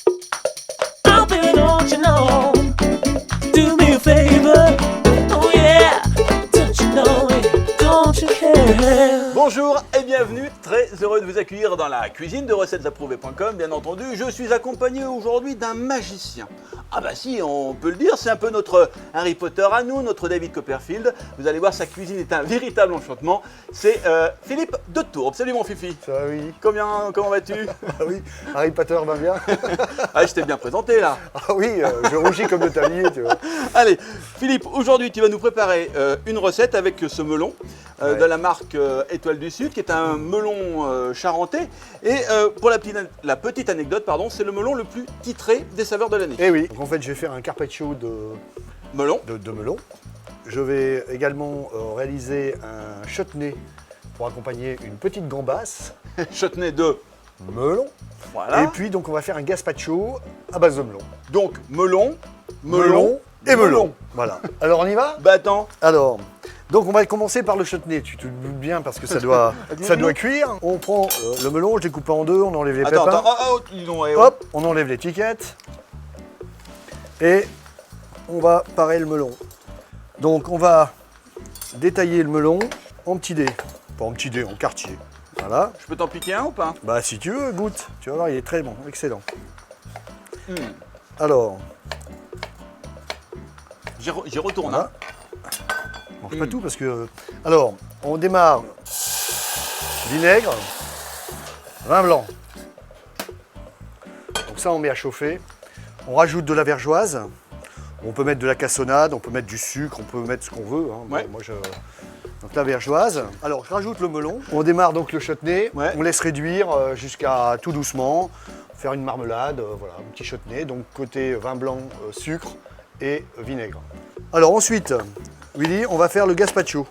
Oh, baby, don't you know? Do me a favor. Oh, yeah. Don't you know it? Don't you care? Bonjour et bienvenue, très heureux de vous accueillir dans la cuisine de recettesapprouvées.com. Bien entendu, je suis accompagné aujourd'hui d'un magicien. Ah bah si, on peut le dire, c'est un peu notre Harry Potter à nous, notre David Copperfield. Vous allez voir, sa cuisine est un véritable enchantement. C'est Philippe de Tourbe. Salut mon Fifi. Ça va, oui. Comment vas-tu? Ah oui, Harry Potter va bien. Ah, je t'ai bien présenté là. Ah oui, je rougis comme le tablier, tu vois. Allez, Philippe, aujourd'hui tu vas nous préparer une recette avec ce melon de la marque Étoile du Sud, qui est un melon charentais. Et pour la petite anecdote, pardon, c'est le melon le plus titré des saveurs de l'année. Eh oui, donc en fait je vais faire un carpaccio de Melon. melon. Je vais également réaliser un chutney pour accompagner une petite gambasse. Chutney de Melon. voilà. Et puis donc on va faire un gazpacho à base de melon. Donc melon Et melon. Voilà. Alors on y va? Bah attends, Alors, donc on va commencer par le chutney. Tu te doutes bien parce que ça doit cuire. On prend le melon, je les coupe en deux, on enlève les attends, pépins. dis donc, ouais, Hop, on enlève l'étiquette. Et on va parer le melon. Donc on va détailler le melon en petits dés. Pas en petits dés, en quartier. Voilà. Je peux t'en piquer un ou pas? Bah si tu veux, goûte. Tu vas voir, il est très bon, excellent. Hmm. Alors, J'y retourne. voilà. Hein. Mange pas tout parce que... Alors, on démarre. Vinaigre. Vin blanc. Donc ça, on met à chauffer. On rajoute de la vergeoise. On peut mettre de la cassonade, on peut mettre du sucre, on peut mettre ce qu'on veut. Hein. Ouais. Bon, moi, donc la vergeoise. Alors, je rajoute le melon. On démarre donc le chutney. Ouais. On laisse réduire jusqu'à tout doucement. Faire une marmelade, voilà, un petit chutney. Donc côté vin blanc, sucre et vinaigre. Alors ensuite, Willy, on va faire le gazpacho.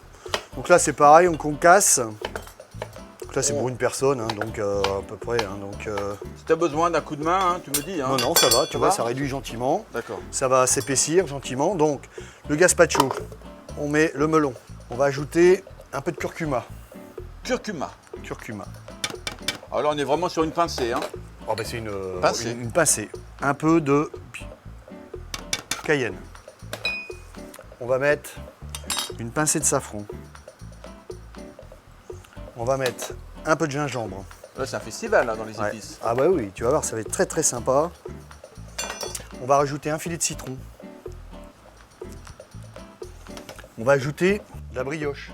Donc là, c'est pareil, on concasse. Donc là, c'est pour une personne, hein, donc à peu près. Hein, donc, Si t'as besoin d'un coup de main, hein, tu me dis. Hein. non, ça va, tu Ça vois, va ça réduit gentiment. D'accord. Ça va s'épaissir gentiment. Donc, le gazpacho, on met le melon. On va ajouter un peu de curcuma. Curcuma. Curcuma. Alors là, on est vraiment sur une pincée. Hein. Oh, ben, c'est Pincée. une pincée. Un peu de cayenne. On va mettre une pincée de safran. On va mettre un peu de gingembre. Là, c'est un festival là, dans les Ouais. épices. Ah bah oui, tu vas voir, ça va être très très sympa. On va rajouter un filet de citron. On va ajouter de la brioche.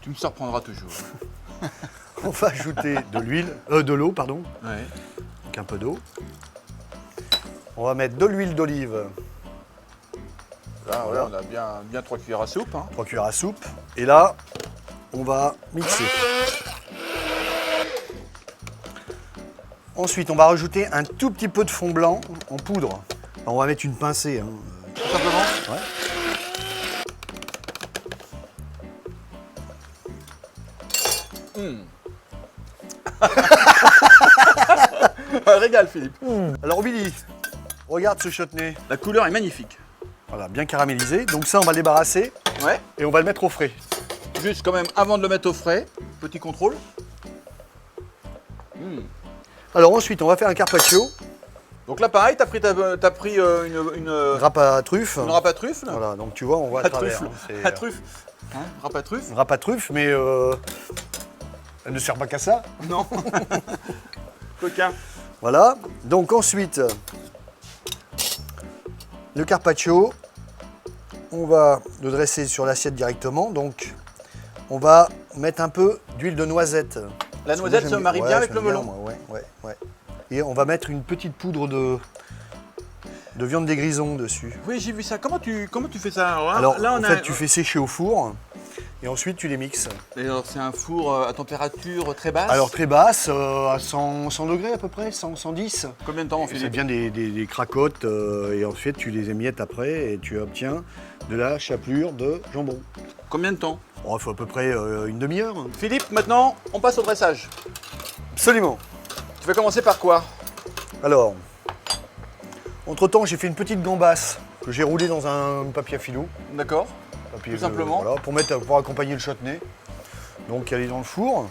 Tu me surprendras toujours. On va ajouter de l'eau, pardon. Ouais. Donc un peu d'eau. On va mettre de l'huile d'olive, Là, Voilà. ouais, on a bien 3 cuillères à soupe. Hein. 3 cuillères à soupe. Et là, on va mixer. Ensuite, on va rajouter un tout petit peu de fond blanc en poudre. On va mettre une pincée. Hein. Tout simplement. Ouais. Régale, Philippe. Alors Billy, regarde ce chutney. La couleur est magnifique. Voilà, bien caramélisé. Donc ça, on va le débarrasser Ouais. et on va le mettre au frais. Juste quand même, avant de le mettre au frais, petit contrôle. Alors ensuite, on va faire un carpaccio, Donc là, pareil, t'as pris une râpe à truffe. râpe à truffe. Là. Voilà, donc tu vois, on voit à À travers. truffe. hein, c'est, À truffe. Hein, râpe à truffe. Râpe à truffe, mais elle ne sert pas qu'à ça. Non. Coquin. Voilà. Donc ensuite, le carpaccio, on va le dresser sur l'assiette directement. Donc, on va mettre un peu d'huile de noisette. La Parce que noisette moi, se j'aime marie ouais, bien avec j'aime le melon. moi, ouais. Et on va mettre une petite poudre de viande des grisons dessus. Oui, j'ai vu ça. Comment tu fais ça? Alors, là, en fait, tu fais sécher au four et ensuite tu les mixes. Et alors, c'est un four à température très basse. Alors, très basse, à 100 degrés à peu près, 110. Combien de temps, mon C'est Philippe? bien des cracottes et ensuite tu les émiettes après et tu obtiens de la chapelure de jambon. Combien de temps? Oh, il faut à peu près une demi-heure. Philippe, maintenant, on passe au dressage. Absolument. Tu vas commencer par quoi? Alors, entre-temps, j'ai fait une petite gambasse que j'ai roulée dans un papier à filou. D'accord. Papier, Tout simplement. voilà, pour accompagner le chutney. Donc, elle est dans le four.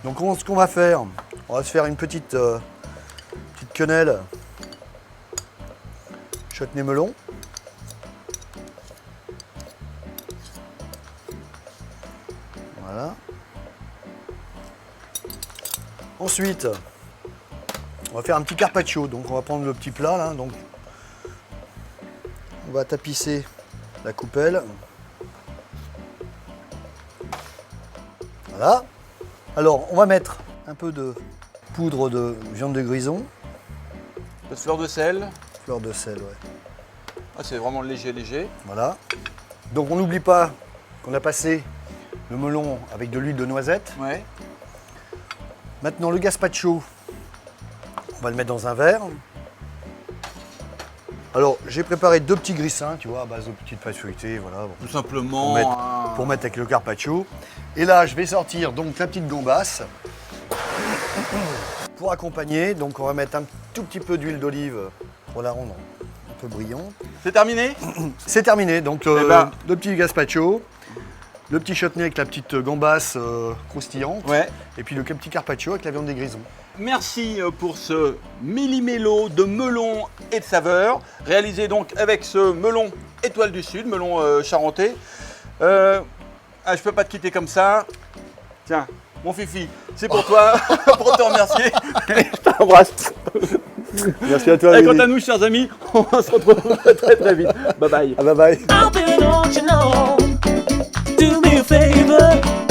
Donc, ce qu'on va faire, on va se faire une petite Petite quenelle. Chutney melon. Voilà. Ensuite, on va faire un petit carpaccio. Donc on va prendre le petit plat là. Donc on va tapisser la coupelle. Voilà. Alors on va mettre un peu de poudre de viande de grison. Petite fleur de sel. Fleur de sel, ouais. Ah, c'est vraiment léger, léger. Voilà. Donc on n'oublie pas qu'on a passé le melon avec de l'huile de noisette. Ouais. Maintenant le gazpacho, on va le mettre dans un verre. Alors j'ai préparé 2 petits grissins, tu vois, à base de petites pâtes feuilletées, voilà. Bon, Tout simplement. pour mettre avec le carpaccio. Et là je vais sortir donc la petite gombasse. Pour accompagner, donc on va mettre un tout petit peu d'huile d'olive pour la rendre un peu brillante. C'est terminé? C'est terminé, donc ben. le petit gazpacho, le petit chutney avec la petite gombasse croustillante, Ouais. et puis le petit carpaccio avec la viande des grisons. Merci pour ce millimélo de melon et de saveur, réalisé donc avec ce melon étoile du Sud, melon charentais. Je peux pas te quitter comme ça. Tiens, mon Fifi, c'est pour toi, pour te remercier. Je t'embrasse. Merci à toi. Et quant à nous, chers amis, on se retrouve très très vite. Bye bye. Bye bye. Oh, baby, don't you know? Do me a favor.